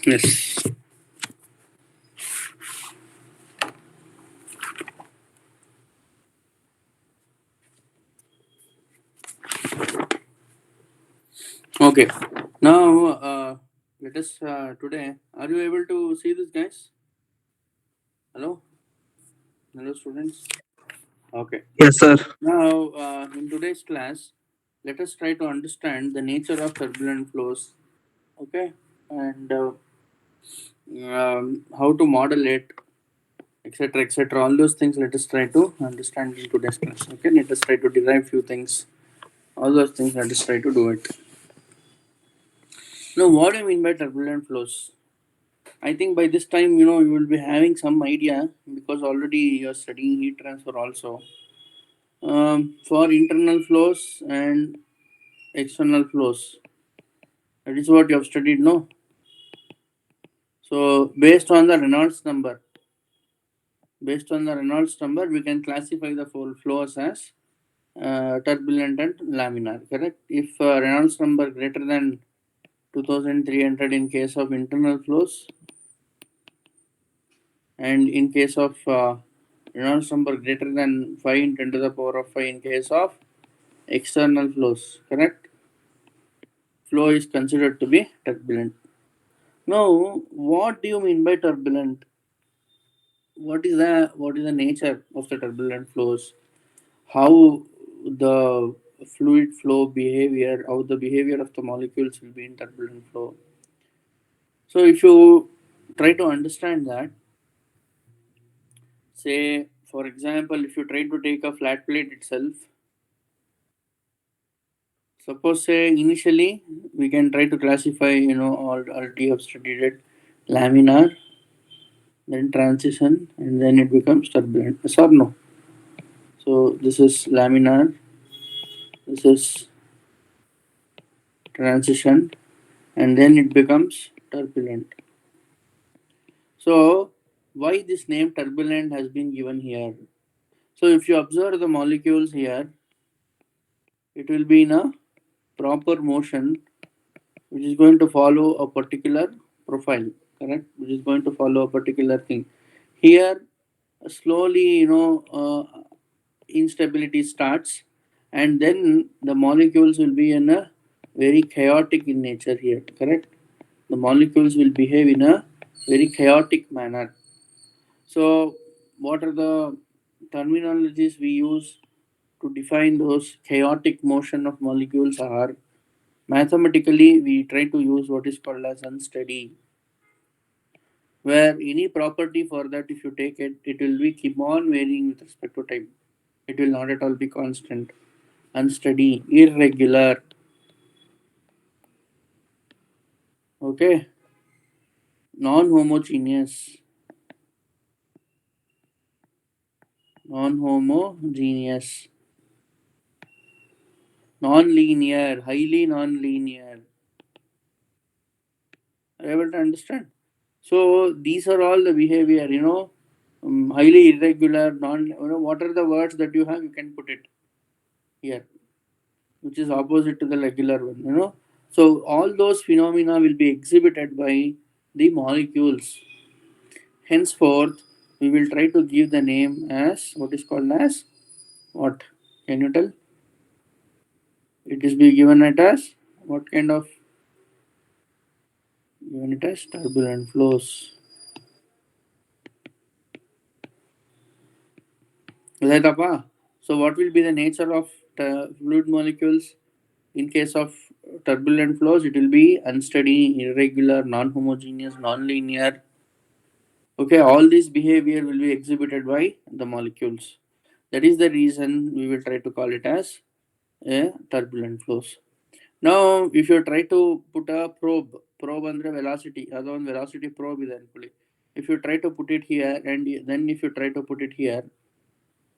Yes. Okay. Now, let us today. Are you able to see this, guys? Hello, hello, students. Okay. Yes, sir. Now, in today's class, let us try to understand the nature of turbulent flows. Okay, and how to model it, etc., etc. All those things. Let us try to understand in today's class. Okay. Let us try to derive few things. All those things. Let us try to do it. Now, what do you mean by turbulent flows? I think by this time, you will be having some idea because already you're studying heat transfer also. For internal flows and external flows, that is what you have studied, no? So, based on the Reynolds number, we can classify the full flows as turbulent and laminar, correct? If Reynolds number greater than 2300 in case of internal flows, and in case of Reynolds number greater than 5 in 10 to the power of 5 in case of external flows, correct? Flow is considered to be turbulent. Now, what do you mean by turbulent? What is the nature of the turbulent flows? How the fluid flow behavior, how the behavior of the molecules will be in turbulent flow. So, if you try to understand that, say for example, if you try to take a flat plate itself, suppose say initially we can try to classify, already have studied it, laminar, then transition, and then it becomes turbulent. Yes or no? So this is laminar, this is transition, and then it becomes turbulent. So why this name turbulent has been given here? So if you observe the molecules here, it will be in a proper motion which is going to follow a particular profile, correct? Which is going to follow a particular thing. Here, slowly, instability starts, and then the molecules will be in a very chaotic in nature here, correct? The molecules will behave in a very chaotic manner. So, what are the terminologies we use to define those chaotic motion of molecules are mathematically we try to use what is called as unsteady, where any property for that if you take it, it will be keep on varying with respect to time. It will not at all be constant. Unsteady, irregular, okay, non-homogeneous, non-homogeneous, non-linear, highly non-linear. Are you able to understand? So these are all the behavior, highly irregular, what are the words that you have? You can put it here, which is opposite to the regular one. So all those phenomena will be exhibited by the molecules. Henceforth, we will try to give the name as what is called as what? Can you tell? It is be given it as what kind of given it as turbulent flows. Is that apa? So what will be the nature of fluid molecules in case of turbulent flows? It will be unsteady, irregular, non-homogeneous, non-linear. Okay, all this behavior will be exhibited by the molecules. That is the reason we will try to call it as a turbulent flows. Now, if you try to put a probe under velocity, other one velocity probe is actually. If you try to put it here and then if you try to put it here,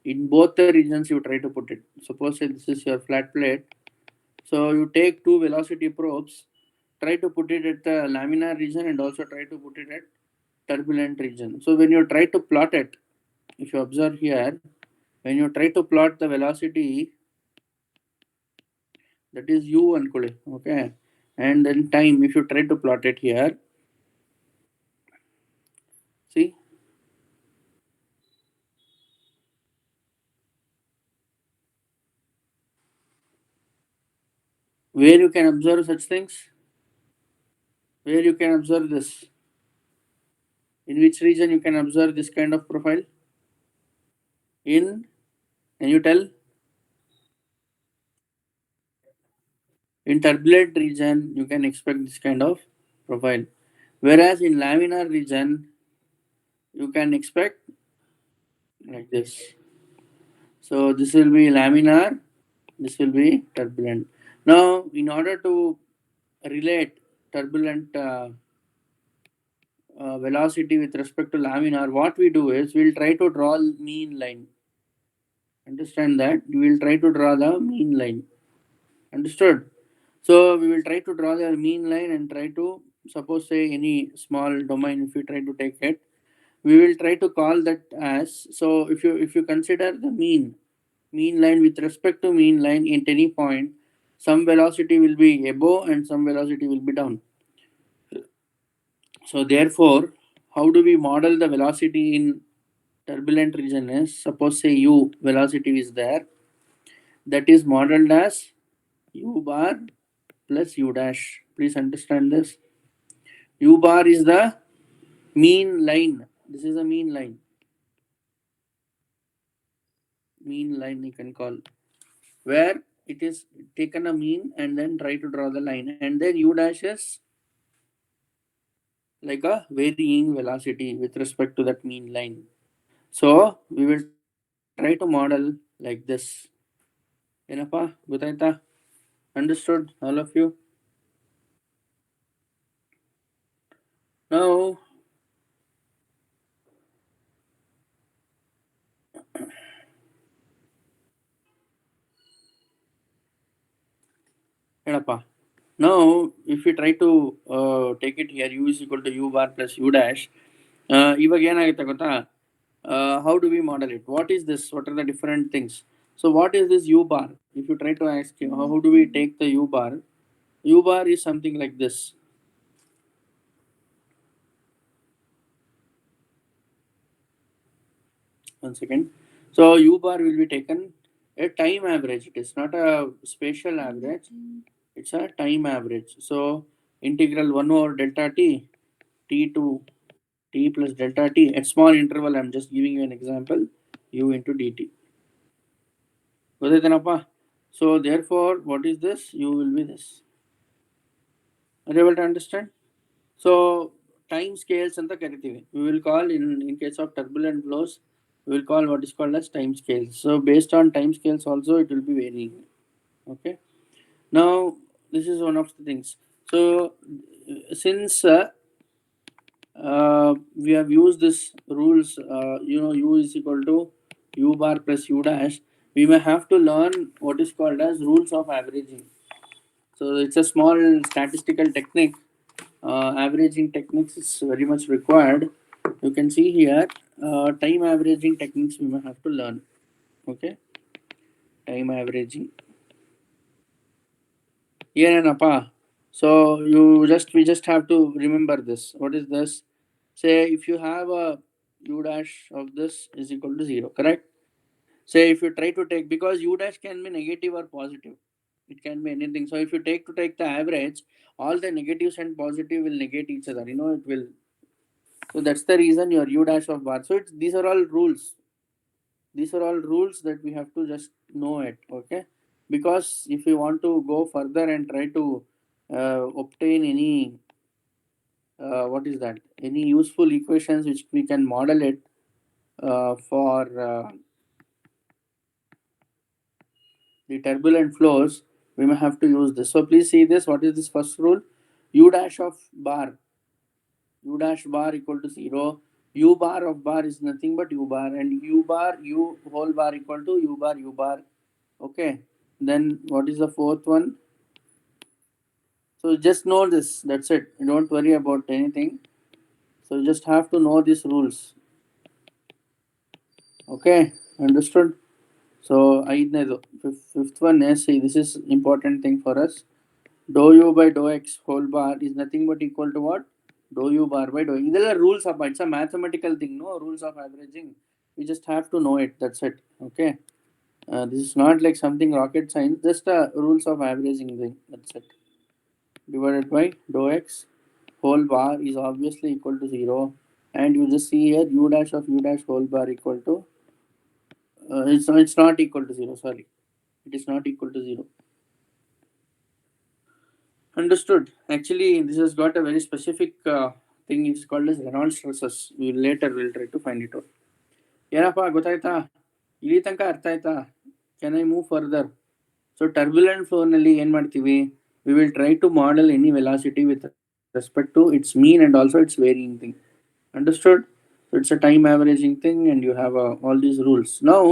in both the regions you try to put it. Suppose say this is your flat plate. So you take two velocity probes, try to put it at the laminar region and also try to put it at turbulent region. So when you try to plot it, if you observe here, when you try to plot the velocity, that is u and okay, and then time, if you try to plot it here, See, where you can observe such things, where you can observe this, in which region you can observe this kind of profile. In, can you tell? In turbulent region, you can expect this kind of profile. Whereas in laminar region, you can expect like this. So this will be laminar, this will be turbulent. Now, in order to relate turbulent velocity with respect to laminar, what we do is we'll try to draw mean line. Understand that? We will try to draw the mean line. Understood? So we will try to draw the mean line and try to suppose say any small domain if you try to take it, we will try to call that as, so if you consider the mean line with respect to mean line at any point, some velocity will be above and some velocity will be down. So therefore, how do we model the velocity in turbulent region is, suppose say u velocity is there, that is modeled as u bar plus u dash. Please understand this. U bar is the mean line. This is a mean line you can call, where it is taken a mean and then try to draw the line, and then u dash is like a varying velocity with respect to that mean line. So we will try to model like this. Enapa, Gutaita? Understood, all of you? Now, Enapa. Now, if you try to take it here, u is equal to u bar plus u dash, ಇವಾಗ ಏನಾಗುತ್ತೆ ಗೊತ್ತಾ? How do we model it? What is this? What are the different things? So, what is this u bar? If you try to ask, how do we take the u bar? U bar is something like this. One second. So u bar will be taken a time average. It is not a spatial average. It's a time average. So integral 1 over delta t to t plus delta t at small interval. I'm just giving you an example. U into dt. ಗೊತ್ತಾಯ್ತೇನಪ್ಪ? So therefore, what is this? U will be this. Are you able to understand? So time scales ಅಂತ ಕರಿತೀವಿ. We will call in case of turbulent flows, we will call what is called as time scales. So based on time scales also it will be varying. Okay. Now this is one of the things. So since we have used this rules, u is equal to u bar plus u dash, we may have to learn what is called as rules of averaging. So it's a small statistical technique. Averaging techniques is very much required. You can see here, time averaging techniques we may have to learn. Okay, time averaging. Yeah, so we just have to remember this. What is this? Say if you have a u dash of this is equal to 0, correct? Say if you try to take, because u dash can be negative or positive, it can be anything. So if you take the average, all the negatives and positive will negate each other. It will. So that's the reason your u dash of bar. So these are all rules. These are all rules that we have to just know it. Okay, because if you want to go further and try to obtain any what is that, any useful equations which we can model it for the turbulent flows, we may have to use this. So please see this. What is this first rule? U dash of bar, u dash bar equal to 0. U bar of bar is nothing but u bar, and u bar u whole bar equal to u bar u bar. Okay. Then what is the fourth one? So just know this. That's it. Don't worry about anything. So you just have to know these rules. Okay, understood? So fifth one is, see, this is important thing for us. Dou u by dou x whole bar is nothing but equal to what? Dou u bar by dou. These are rules of it's a mathematical thing, no rules of averaging. We just have to know it. That's it. Okay. This is not like something rocket science. Just a rules of averaging thing. That's it. Divided by dou x whole bar is obviously equal to 0, and you just see here u dash of u dash whole bar equal to it's not equal to 0. Sorry, it is not equal to 0. Understood. Actually, this has got a very specific thing. It's called as Reynolds stresses. We later will try to find it out. ಏನಪ್ಪ ಗೊತ್ತಾಯ್ತಾ? ಇಲ್ಲಿ ತನಕ ಅರ್ಥ ಆಯ್ತಾ? Can I move further? So turbulent ಫ್ಲೋನಲ್ಲಿ ಏನು ಮಾಡ್ತೀವಿ? We will try to model any velocity with respect to its mean and also its varying thing. Understood? So it's a time averaging thing, and you have all these rules. Now,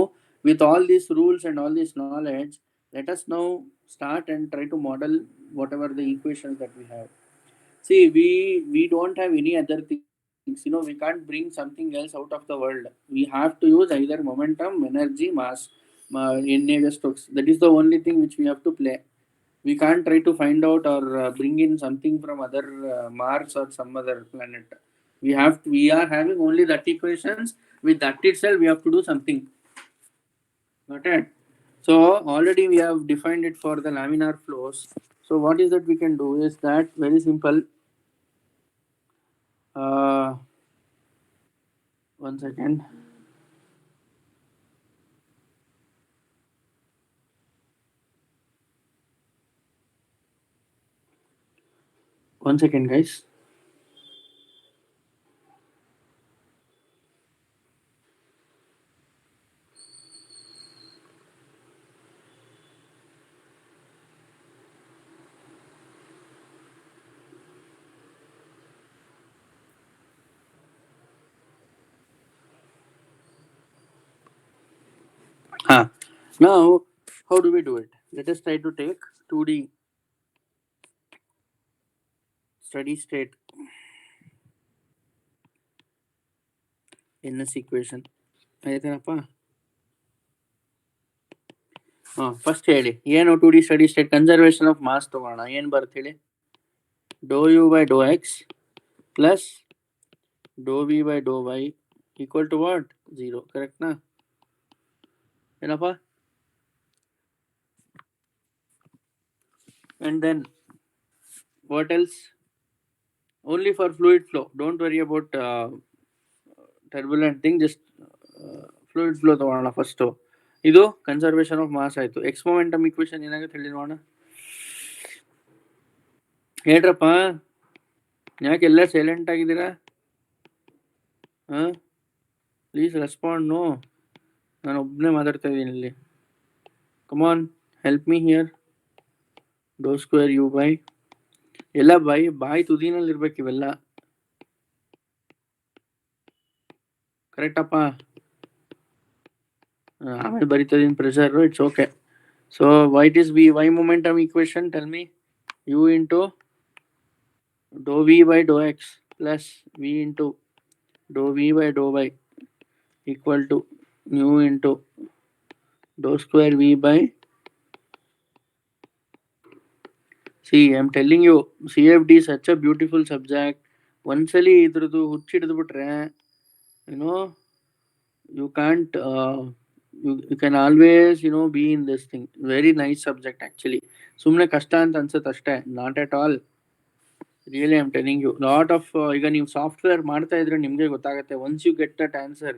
with all these rules and all this knowledge, let us now start and try to model whatever the equations that we have. See, we don't have any other things. We can't bring something else out of the world. We have to use either momentum, energy, mass, in Navier-Stokes. That is the only thing which we have to play. We can't try to find out or bring in something from other Mars or some other planet. We are having only that equations. With that itself, we have to do something. Got it? So already we have defined it for the laminar flows. So what is that we can do is that very simple. Uh, One second. One second, guys. Now, how do we do it? Let us try to take 2D steady state NS equation. ಆಯ್ತೇನಪ್ಪ? First ಹೇಳಿ ಏನು 2D steady state conservation of mass ತಗೋಣ. ಏನು ಬರುತ್ತೆ ಹೇಳಿ? Doe u by doe x plus doe v by doe y equal to what? 0. ಕರೆಕ್ಟ್ನಾ? ಏನಪ್ಪ? And then what else? Only for fluid flow. Don't worry about turbulent thing. Just fluid flow ತಗೋಣ first. ಇದು conservation of mass ಆಯಿತು. X momentum equation ಏನಾಗುತ್ತೆ ಹೇಳಿ ನೋಡೋಣ. ಹೇಳ್ರಪ್ಪ, ಯಾಕೆ ಎಲ್ಲ ಸೈಲೆಂಟ್ ಆಗಿದ್ದೀರಾ? Please respond. ನೋ, ನಾನು ಒಬ್ಬನೇ ಮಾತಾಡ್ತಾ ಇದ್ದೀನಿ ಇಲ್ಲಿ. Come on, help me here. Doe square u by ಎಲ್ಲ ಬಾಯಿ ತುದಿನಲ್ಲಿ ಇರ್ಬೇಕು ಇವೆಲ್ಲ. ಕರೆಕ್ಟಪ್ಪ? ಆಮೇಲೆ ಬರೀತದೀನಿ pressure. It's okay. So what is y momentum equation? Tell me. U into doe v by doe x plus v into doe v by doe y equal to mu into dou square v by. See, I'm telling you, CFD is such a beautiful subject. ಒಂದ್ಸಲಿ ಇದ್ರದ್ದು ಹುಚ್ಚಿಡಿದ್ಬಿಟ್ರೆ you can't you can always be in this thing. Very nice subject actually. ಸುಮ್ಮನೆ ಕಷ್ಟ ಅಂತ ಅನ್ಸುತ್ತೆ ಅಷ್ಟೇ. Not at all. Really, I'm telling you, lot of ಈಗ ನೀವು software ಮಾಡ್ತಾ ಇದ್ರೆ ನಿಮಗೆ ಗೊತ್ತಾಗುತ್ತೆ. Once you get that answer,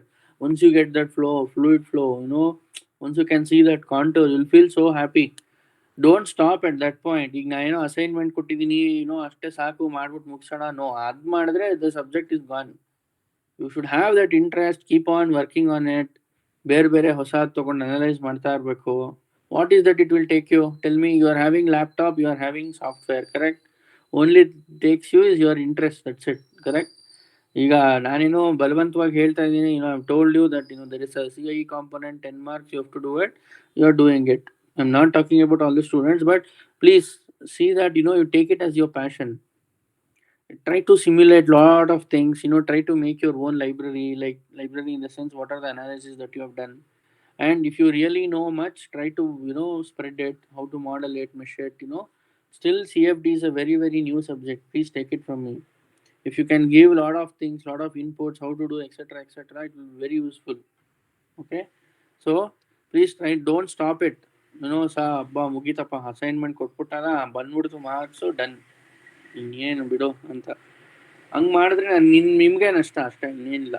once you get that fluid flow, once you can see that contour, you'll feel so happy. Don't stop at that point. ಈಗ ನಾ ಏನೋ assignment ಕೊಟ್ಟಿದ್ದೀನಿ, ಅಷ್ಟೇ ಸಾಕು ಮಾಡ್ಬಿಟ್ಟು ಮುಗಿಸೋಣ. ನೋ, ಅದು ಮಾಡಿದ್ರೆ the subject is gone. You should have that interest, keep on working on it. ಬೇರೆ ಬೇರೆ ಹೊಸದು ತೊಗೊಂಡು ಅನಲೈಸ್ ಮಾಡ್ತಾ ಇರಬೇಕು. What is that it will take you? Tell me. You are having laptop, you are having software, correct? Only takes you is your interest. That's it, correct? ಈಗ ನಾನೇನು ಬಲವಂತವಾಗಿ ಹೇಳ್ತಾ ಇದ್ದೀನಿ. I told you that there is a CIE component 10 marks, you have to do it. You are doing it. I'm not talking about all the students, but please see that you take it as your passion. Try to simulate lot of things. Try to make your own library. Like library in the sense, what are the analysis that you have done? And if you really know much, try to spread it, how to model it, measure it. Still CFD is a very very new subject. Please take it from me. If you can give a lot of things, lot of inputs, how to do, etc., it will be very useful. Okay, so please try, don't stop it. ಸಾ ಹಬ್ಬ ಮುಗೀತಪ್ಪ assignment ಕೊಟ್ಬಿಟ್ಟಾರ ಬಂದ್ಬಿಡ್ತು marks done ಇನ್ನೇನು ಬಿಡು ಅಂತ ಹಂಗೆ ಮಾಡಿದ್ರೆ ನಿಮಗೆ ನಷ್ಟ ಅಷ್ಟೇ, ಇನ್ನೇನಿಲ್ಲ.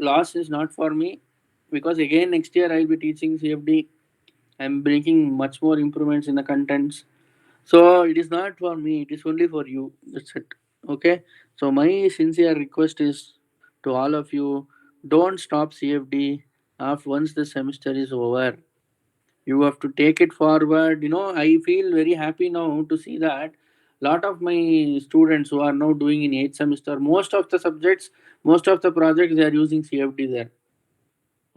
Loss is not for me, because again next year I'll be teaching CFD. I'm bringing much more improvements in the contents. So it is not for me, it is only for you. That's it. Okay. So my sincere request is to all of you, don't stop CFD after once the semester is over. You have to take it forward. I feel very happy now to see that lot of my students who are now doing in 8th semester, most of the subjects, most of the projects, they are using CFD there.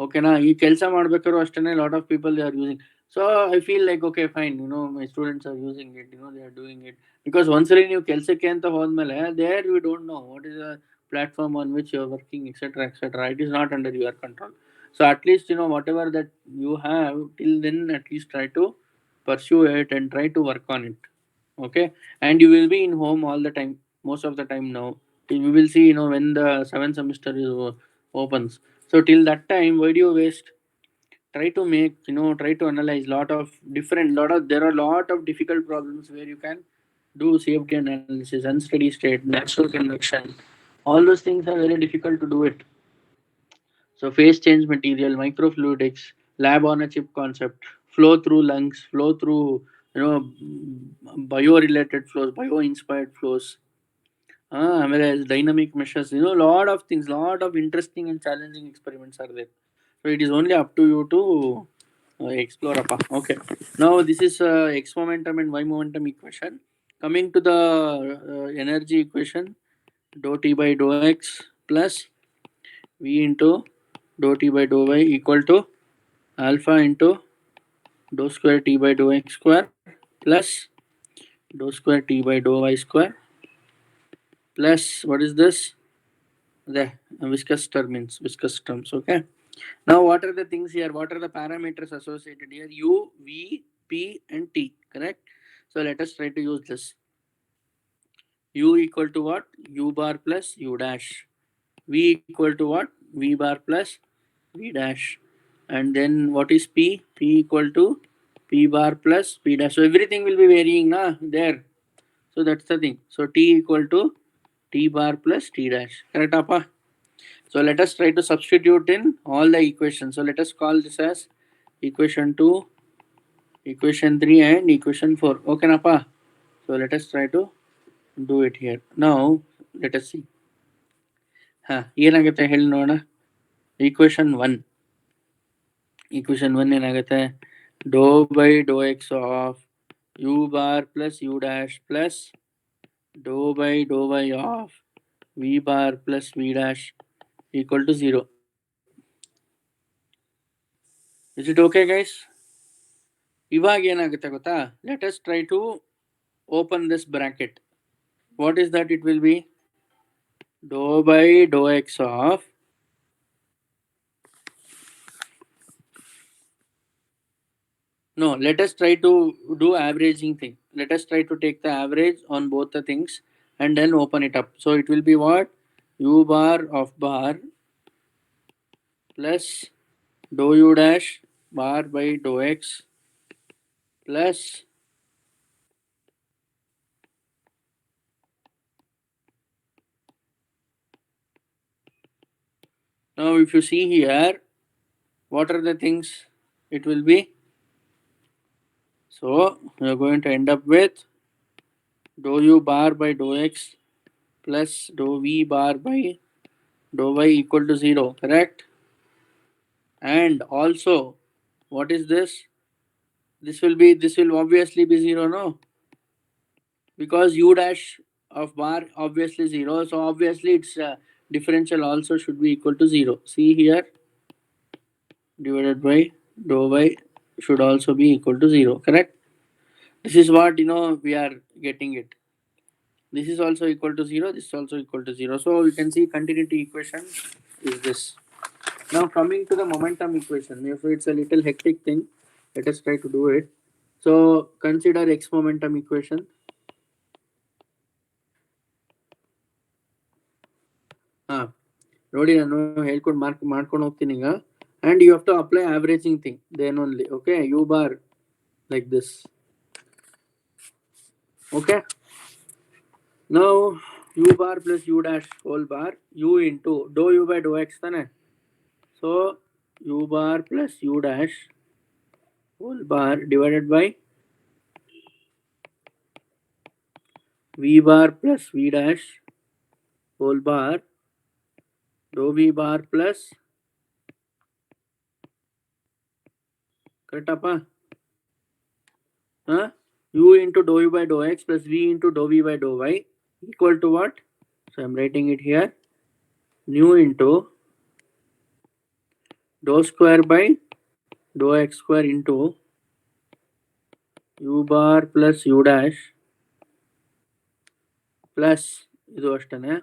ಓಕೆನಾ, ಈ ಕೆಲಸ ಮಾಡ್ಬೇಕಾದ್ರು ಅಷ್ಟೇ lot of people they are using. So I feel like okay fine, my students are using it, they are doing it. Because ಒಂದ್ಸಲಿ ನೀವು ಕೆಲಸಕ್ಕೆ ಅಂತ ಹೋದ್ಮೇಲೆ there we don't know what is the platform on which you are working, etcetera. It is not under your control. So at least whatever that you have till then, at least try to pursue it and try to work on it. Okay, and you will be in home all the time, most of the time now. We will see, when the seventh semester is opens. So till that time, why do you waste? Try to make, try to analyze there are lot of difficult problems where you can do CFD analysis, unsteady state, natural convection. All those things are very difficult to do it. So phase change material, microfluidics, lab on a chip concept, flow through lungs, flow through, bio related flows, bio inspired flows. Whereas dynamic measures, lot of things, lot of interesting and challenging experiments are there. So it is only up to you to explore. Okay. Now this is x momentum and y momentum equation. Coming to the energy equation, dou t by dou x plus v into dou t by dou y equal to alpha into dou square t by dou x square plus dou square t by dou y square plus what is this? The viscous terms. Okay. Now what are the things here? What are the parameters associated here? U, V, P and T. Correct. So let us try to use this. U equal to what? U bar plus U dash. V equal to what? V bar plus V dash. And then what is P? P equal to P bar plus P dash. So everything will be varying there. So that's the thing. So T equal to T bar plus T dash. Correct, Appa? So let us try to substitute in all the equations. So let us call this as equation 2, equation 3 and equation 4. Okay, Napa? So let us try to do it here. Now let us see. ಏನಾಗುತ್ತೆ ಹೇಳಿ ನೋಡೋಣ. equation 1 ಏನಾಗುತ್ತೆ, dou by dou x of u bar plus u dash plus dou by dou y of v bar plus v dash equal to 0. Is it okay, guys? ಇವಾಗ ಏನಾಗುತ್ತೆ ಗೊತ್ತಾ, let us try to open this bracket. What is that? It will be dou by dou x of no, let us try to do averaging thing. Let us try to take the average on both the things and then open it up. So it will be what? U bar of bar plus dou u dash bar by dou x plus now if you see here, what are the things it will be? So we are going to end up with dou u bar by dou x plus dou v bar by dou y equal to 0, correct? And also, what is this? This will obviously be 0, no? Because u dash of bar obviously 0, so obviously its differential also should be equal to 0. See here, divided by dou y should also be equal to 0, correct? This is what we are getting it. This is also equal to 0, this is also equal to 0. So we can see continuity equation is this. Now coming to the momentum equation, if it's a little hectic thing, let us try to do it. So consider x momentum equation. ನೋಡಿ ನಾನು ಹೇಳ್ಕೊಂಡು ಮಾಡ್ಕೊಂಡು ಹೋಗ್ತೀನಿ ಈಗ. And you have to apply averaging thing then only. Okay, u bar like this. Okay, now u bar plus u dash whole bar u into dou u by dou x ತಾನೆ. So u bar plus u dash whole bar divided by v bar plus v dash whole bar dou v bar plus, correct appa? U into dou u by dou x plus v into dou v by dou y equal to what? So I'm writing it here. Nu into dou square by dou x square into u bar plus u dash plus ಇದು ಅಷ್ಟೇನೆ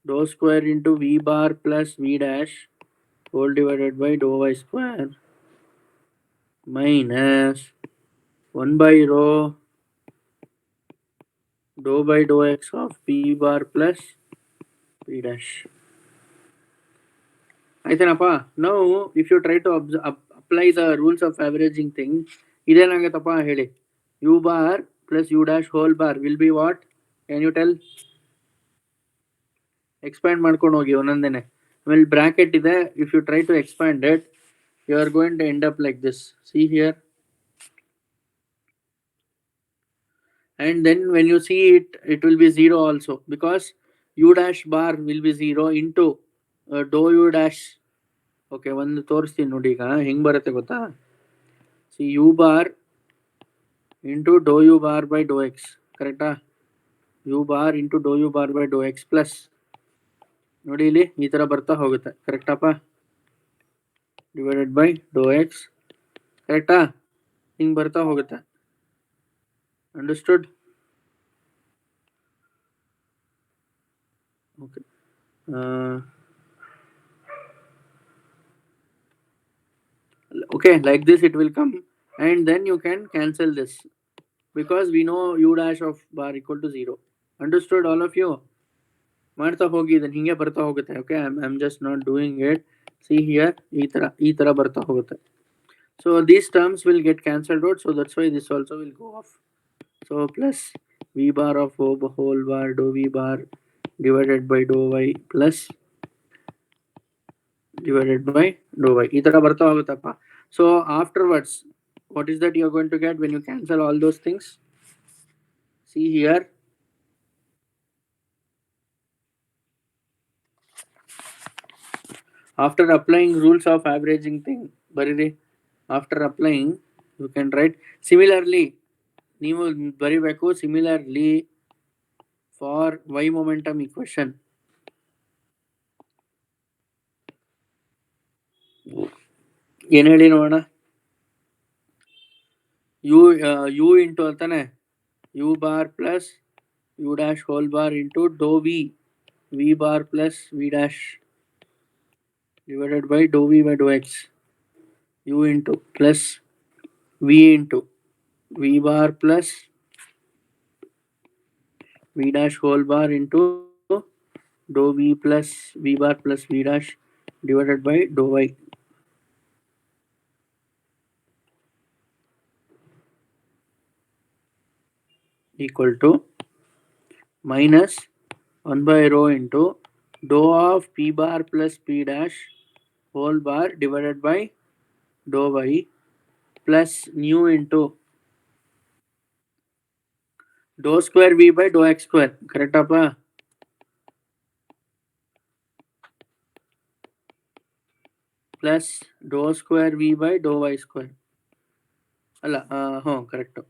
dou square into v bar plus v dash whole divided by dou y square minus 1 by rho dou by dou x of p bar plus p dash. ಆಯ್ತೇನಪ್ಪ? Now if you try to apply the rules of averaging thing, ಇದೇನಾಗತ್ತಪ್ಪ ಹೇಳಿ? u bar plus u dash whole bar will be what? Can you tell? Expand ಮಾಡ್ಕೊಂಡು ಹೋಗಿ ಒಂದೊಂದೇನೆ. ಆಮೇಲೆ bracket ಇದೆ. If you try to expand it, you are going to end up like this. See here. And then when you see it, it will be 0 also, because u dash bar will be 0 into dou u dash. Okay, ಒಂದು ತೋರಿಸ್ತೀನಿ ನೋಡಿ ಈಗ ಹೆಂಗ್ ಬರುತ್ತೆ ಗೊತ್ತಾ? See, u bar into dou u bar by dou x, ಕರೆಕ್ಟಾ? u bar into dou u bar by dou x plus ನೋಡಿ ಇಲ್ಲಿ ಈ ತರ ಬರ್ತಾ ಹೋಗುತ್ತೆ, ಕರೆಕ್ಟಪ್ಪ? ಡಿವೈಡೆಡ್ ಬೈ dou x, ಕರೆಕ್ಟಾ? ಹಿಂಗ್ ಬರ್ತಾ ಹೋಗುತ್ತೆ. Understood? Okay. Okay, like this it will come, and then you can cancel this because we know u dash of bar equal to 0. Understood all of you? ಮಾಡ್ತಾ ಹೋಗಿ ಇದನ್ನ ಹಿಂಗೆ ಬರ್ತಾ ಹೋಗುತ್ತೆ. Okay, I'm just not doing it. See here, ಈ ತರ ಬರ್ತಾ ಹೋಗುತ್ತೆ. So these terms will get cancelled out, so that's why this also will go off. So plus v bar of whole bar dou v bar divided by dou y plus divided by dou y. ಈ ತರ ಬರ್ತಾ ಹೋಗುತ್ತಪ್ಪ. So afterwards, what is that you are going to get when you cancel all those things? See here. After applying rules of averaging thing, bariri. After applying, you can write similarly. ನೀವು ಬರಿಬೇಕು similarly for y momentum equation. ಏನು ಹೇಳಿ ನೋಡೋಣ? u into ಅಂತಾನೆ u bar plus u dash whole bar into dou v bar plus v dash divided by dou v by dou x, u into plus v into v bar plus v dash whole bar into dou v plus v bar plus v dash divided by dou y equal to minus 1 by rho into dou of p bar plus p dash whole bar divided by dou y plus nu into dou square v by dou x square, correct appa? Plus dou square v by dou y square. ಅಲ್ಲ correct,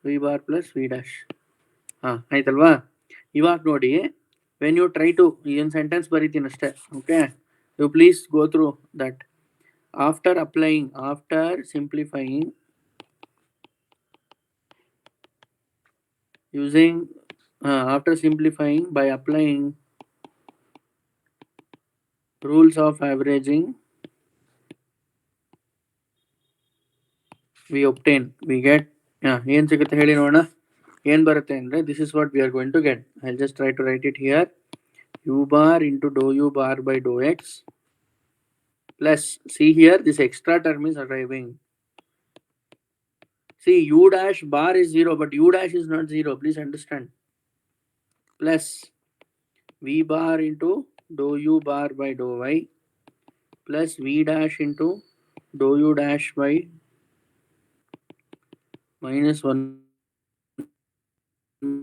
v bar plus v dash. ಆಯ್ತಲ್ವಾ? ಇವಾಗ ನೋಡಿ, when you try to ಏನು sentence ಬರೀತೀನಿ ಅಷ್ಟೇ. Okay, you please go through that. After applying, after simplifying using after simplifying by applying rules of averaging, we get ಏನು ಸಿಗುತ್ತೆ ಹೇಳಿ ನೋಡೋಣ. ಏನು ಬರುತ್ತೆ ಅಂದರೆ, this is what we are going to get. I'll just try to write it here. u bar into dou u bar by dou x plus, see here, this extra term is arriving. See, u dash bar is 0, but u dash is not 0. Please understand. Plus v bar into dou u bar by dou y plus v dash into dou u dash by minus 1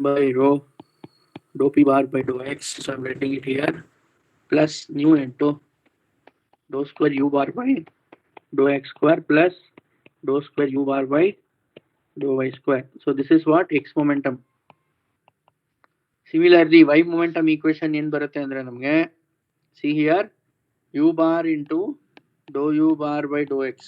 by rho dou p bar by dou x. So I'm writing it here. Plus nu into dou square u bar by dou x square plus dou square u bar by dou y square. So this is what x momentum. Similarly, y momentum equation ಏನು ಬರುತ್ತೆ ಅಂದ್ರೆ ನಮಗೆ see here u bar into dou u bar by dou x.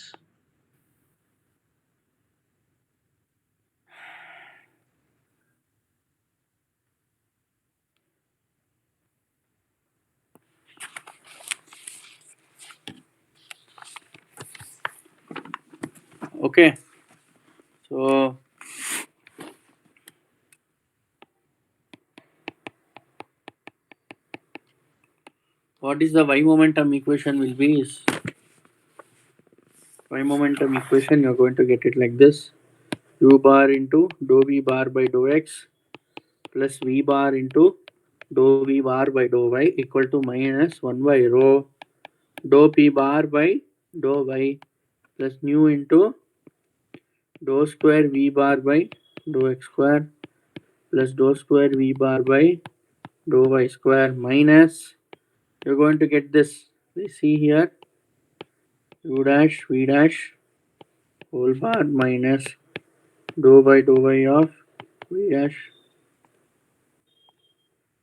Okay, so what is the y momentum equation will be is y momentum equation you're going to get it like this: u bar into dou v bar by dou x plus v bar into dou v bar by dou y equal to minus 1 by rho dou p bar by dou y plus nu into dou square v bar by dou x square plus dou square v bar by dou y square minus, you're going to get this. Please see here, u dash v dash whole bar minus dou by dou y of v dash.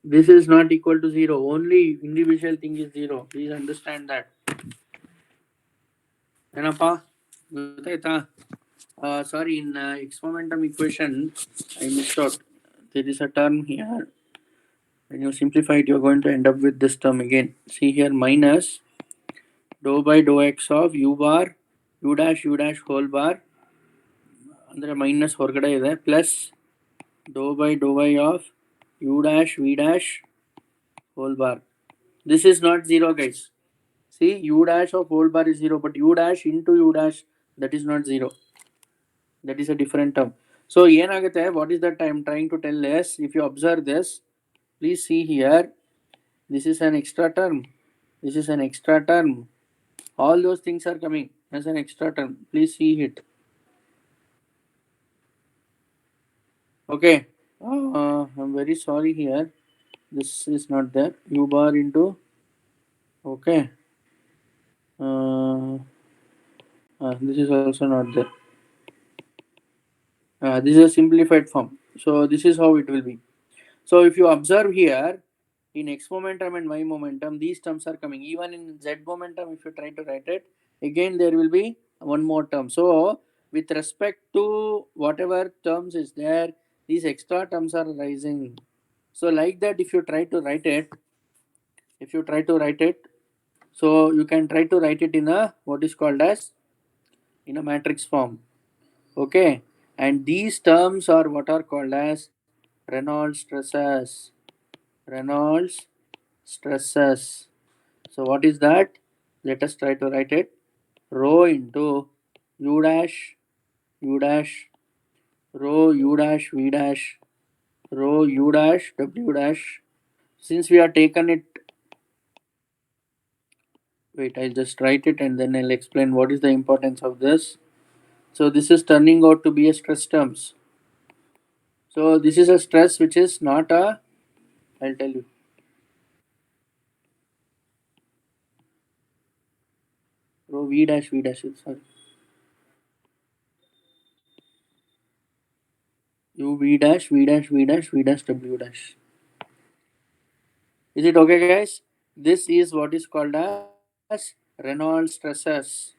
This is not equal to 0. Only individual thing is 0. Please understand that. ಏನಪ್ಪ ಗೊತ್ತಾಯ್ತಾ? Sorry, in x momentum equation I missed out. There is a term here. When you simplify it, you're going to end up with this term again. See here, minus dou by dou x of u bar u dash whole bar ಅಂದರೆ minus ಹೊರಗಡೆ ಇದೆ plus dou by dou y of u dash v dash whole bar. This is not 0, guys. See, u dash of whole bar is 0, but u dash into u dash, that is not 0. That is a different term. So ಏನಾಗುತ್ತೆ, what is that I am trying to tell is, if you observe this, please see here, this is an extra term, this is an extra term, all those things are coming as an extra term. Please see it. Okay, I'm very sorry here, this is not there. U bar into, okay, this is also not there. This is a simplified form, so this is how it will be. So if you observe here, in x momentum and y momentum, these terms are coming. Even in z momentum, if you try to write it, again there will be one more term. So with respect to whatever terms is there, these extra terms are rising. So like that, if you try to write it, so you can try to write it in a what is called as in a matrix form. Okay, and these terms are what are called as Reynolds stresses. Reynolds stresses. So what is that? Let us try to write it. Rho into u dash rho u dash v dash rho u dash w dash. Since we are taken it, wait, I'll just write it and then I'll explain what is the importance of this. So this is turning out to be a stress terms. So this is a stress which is not a, I'll tell you. Rho v dash sorry. U v dash w dash. Is it okay, guys? This is what is called as Reynolds stresses.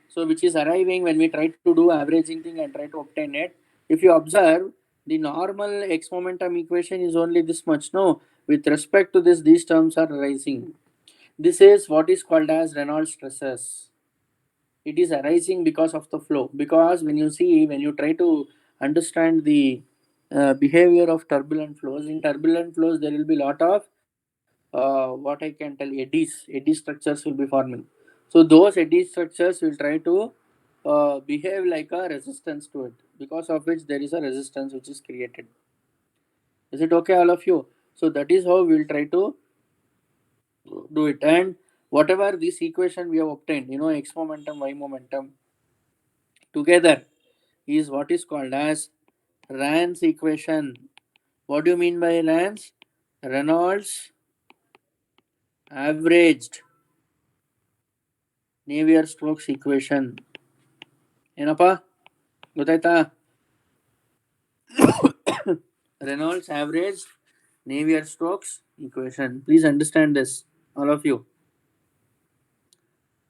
So which is arriving when we try to do averaging thing and try to obtain it. If you observe, the normal x momentum equation is only this much. No, with respect to this, these terms are rising. This is what is called as Reynolds stresses. It is arising because of the flow. Because when you see, when you try to understand the behavior of turbulent flows, in turbulent flows there will be lot of what I can tell, eddy structures will be forming. So those eddy structures will try to behave like a resistance to it, because of which there is a resistance which is created. Is it okay, all of you? So that is how we will try to do it. And whatever this equation we have obtained, x momentum, y momentum together is what is called as Rans equation. What do you mean by Rans? Reynolds averaged Navier Stokes equation. ಏನಪ್ಪ ಗೊತ್ತಾಯ್ತಾ? Reynolds average Navier Stokes equation. Please understand this, all of you.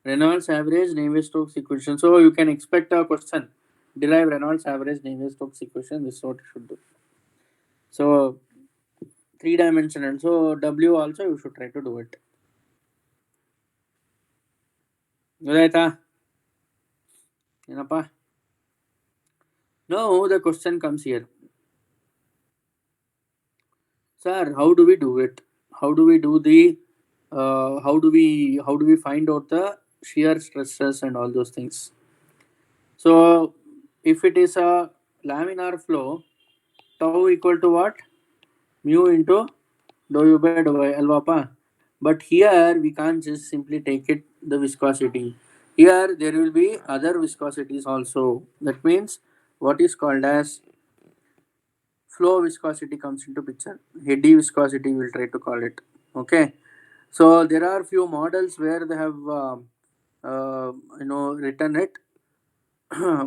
Reynolds average Navier Stokes equation. So you can expect a question. Derive Reynolds average Navier Stokes equation. This is what you should do. So three-dimensional. So W also you should try to do it. ಗೊತ್ತಾಯ್ತಾ? ಏನಪ್ಪ? Now the question comes here. Sir, how do we do it? How do we do the how do we find out the shear stresses and all those things? So if it is a laminar flow, tau equal to what? Mu into dou u by dou y, alva pa? But here we can't just simply take it the viscosity. Here there will be other viscosities also. That means what is called as flow viscosity comes into picture. Eddy viscosity we'll try to call it. Okay. So there are few models where they have written it.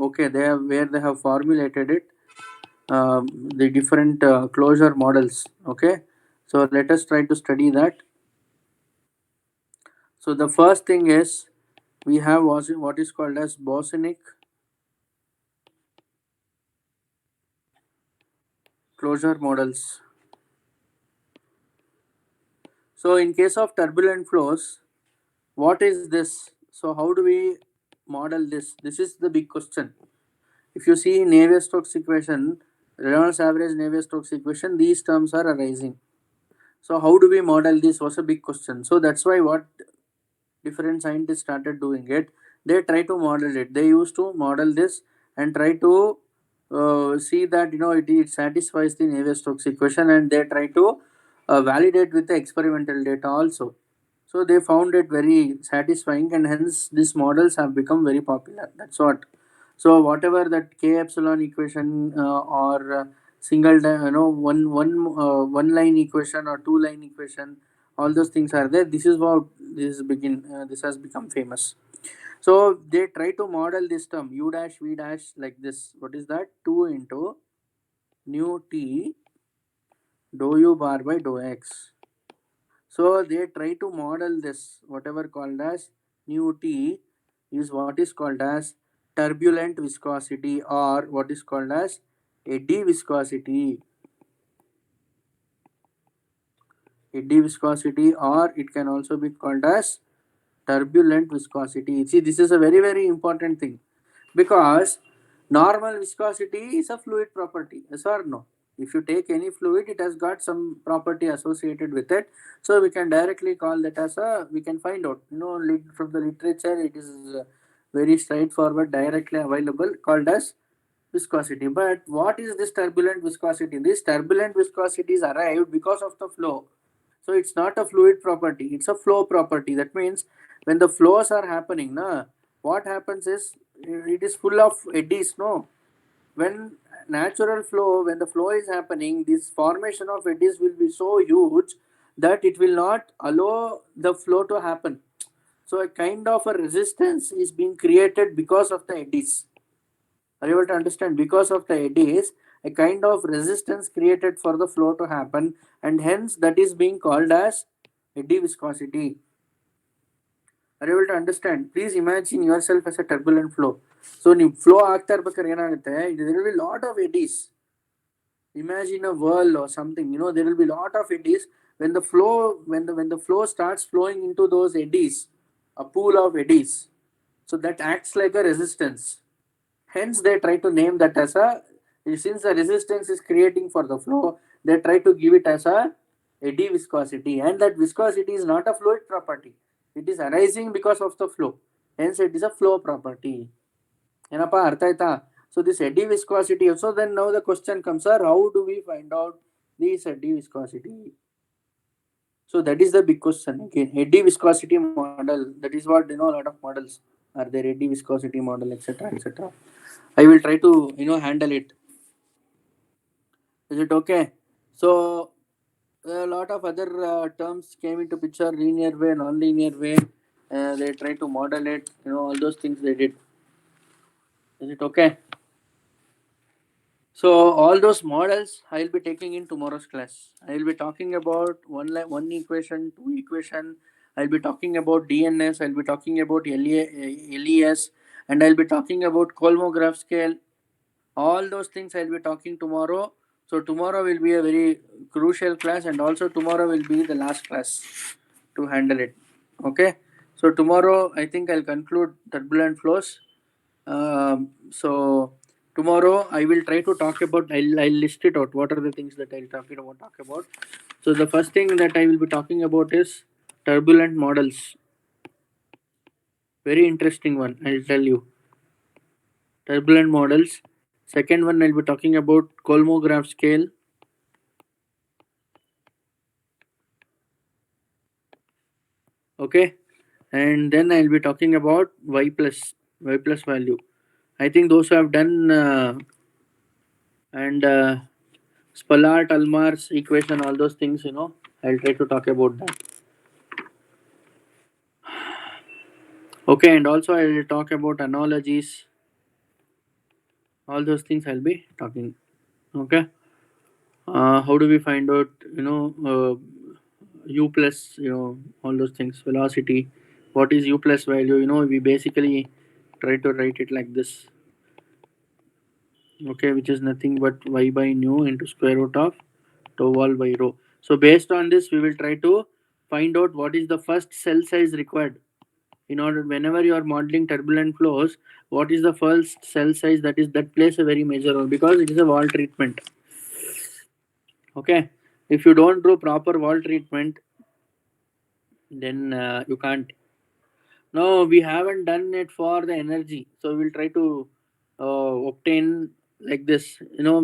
Okay, they have where they have formulated it, the different closure models. Okay, so let us try to study that. So the first thing is we have what is called as Bosenic closure models. So in case of turbulent flows, what is this? So how do we model this? This is the big question. If you see Navier-Stokes equation, Reynolds average Navier-Stokes equation, these terms are arising. So how do we model this was a big question. So that's why what different scientists started doing it. They try to model it. They used to model this and try to see that it satisfies the Navier-Stokes equation, and they try to validate with the experimental data also. So they found it very satisfying, and hence these models have become very popular. That's what. So whatever that k epsilon equation or one line equation or two line equation, all those things are there. This is what this has become famous. So they try to model this term u dash v dash like this. What is that? 2 into nu t dou u bar by dou x. So they try to model this, whatever called as nu t is what is called as turbulent viscosity, or what is called as eddy viscosity. Eddy viscosity, or it can also be called as turbulent viscosity. See, this is a very, very important thing, because normal viscosity is a fluid property. Yes or no? If you take any fluid, it has got some property associated with it. So we can directly call that as we can find out. From the literature, it is very straightforward, directly available, called as viscosity. But what is this turbulent viscosity? This turbulent viscosity is arrived because of the flow. So it's not a fluid property, it's a flow property. That means when the flows are happening, what happens is it is full of eddies. No, when natural flow, when the flow is happening, this formation of eddies will be so huge that it will not allow the flow to happen. So a kind of a resistance is being created because of the eddies. Are you able to understand? Because of the eddies, a kind of resistance created for the flow to happen, and hence that is being called as eddy viscosity. Are you able to understand? Please imagine yourself as a turbulent flow. So ನೀವು flow ಆಗ್ತಾ ಇರ್ಬೇಕಾದ್ರೆ ಏನಾಗುತ್ತೆ, there will be lot of eddies. Imagine a whirl or something. There will be lot of eddies. When the flow starts flowing into those eddies, a pool of eddies, so that acts like a resistance. Hence they try to name that as a, since the resistance is creating for the flow, they try to give it as a eddy viscosity, and that viscosity is not a fluid property. It is arising because of the flow. Hence, it is a flow property. ಏನಪ್ಪ ಅರ್ಥ ಆಯ್ತಾ? So this eddy viscosity. So then now the question comes, sir, how do we find out this eddy viscosity? So that is the big question again. Eddy viscosity model. That is what, a lot of models are there. Eddy viscosity model, etc., etc. I will try to handle it. Is it okay? So a lot of other terms came into picture: linear way, non-linear way. They try to model it. All those things they did. Is it okay? So all those models I will be taking in tomorrow's class. I will be talking about one equation, two equation. I will be talking about DNS. I will be talking about LES, and I will be talking about Kolmogorov scale. All those things I will be talking tomorrow. So tomorrow will be a very crucial class, and also tomorrow will be the last class to handle it. Okay. So tomorrow I think I'll conclude turbulent flows. So tomorrow I will try to talk about. I'll list it out. What are the things that I'll talk about? So the first thing that I will be talking about is turbulent models. Very interesting one. I'll tell you. Turbulent models. Second one I'll be talking about Kolmogorov scale. Okay, and then I'll be talking about y plus value. I think those who have done and Spalart, Almar's equation, all those things, I'll try to talk about that. Okay, and also I will talk about analogies. All those things I'll be talking. Okay, how do we find out? U plus. All those things. Velocity. What is U plus value? We basically try to write it like this. Okay, which is nothing but y by nu into square root of tau wall by rho. So based on this, we will try to find out what is the first cell size required in order whenever you are modeling turbulent flows. What is the first cell size that plays a very major role because it is a wall treatment. Okay, if you don't do proper wall treatment, then you can't. No, we haven't done it for the energy, so we'll try to obtain like this.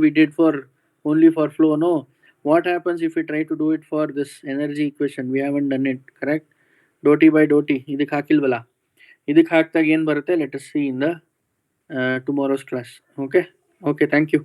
We did for only for flow. No, what happens if we try to do it for this energy equation? We haven't done it, correct? Dot by dot ಇದಕ್ಕೆ ಹಾಕಿಲ್ವಲ್ಲ ಇದಕ್ಕೆ ಹಾಕಿದಾಗ ಏನು ಬರುತ್ತೆ? Let us see in the tomorrow's class. Okay, thank you.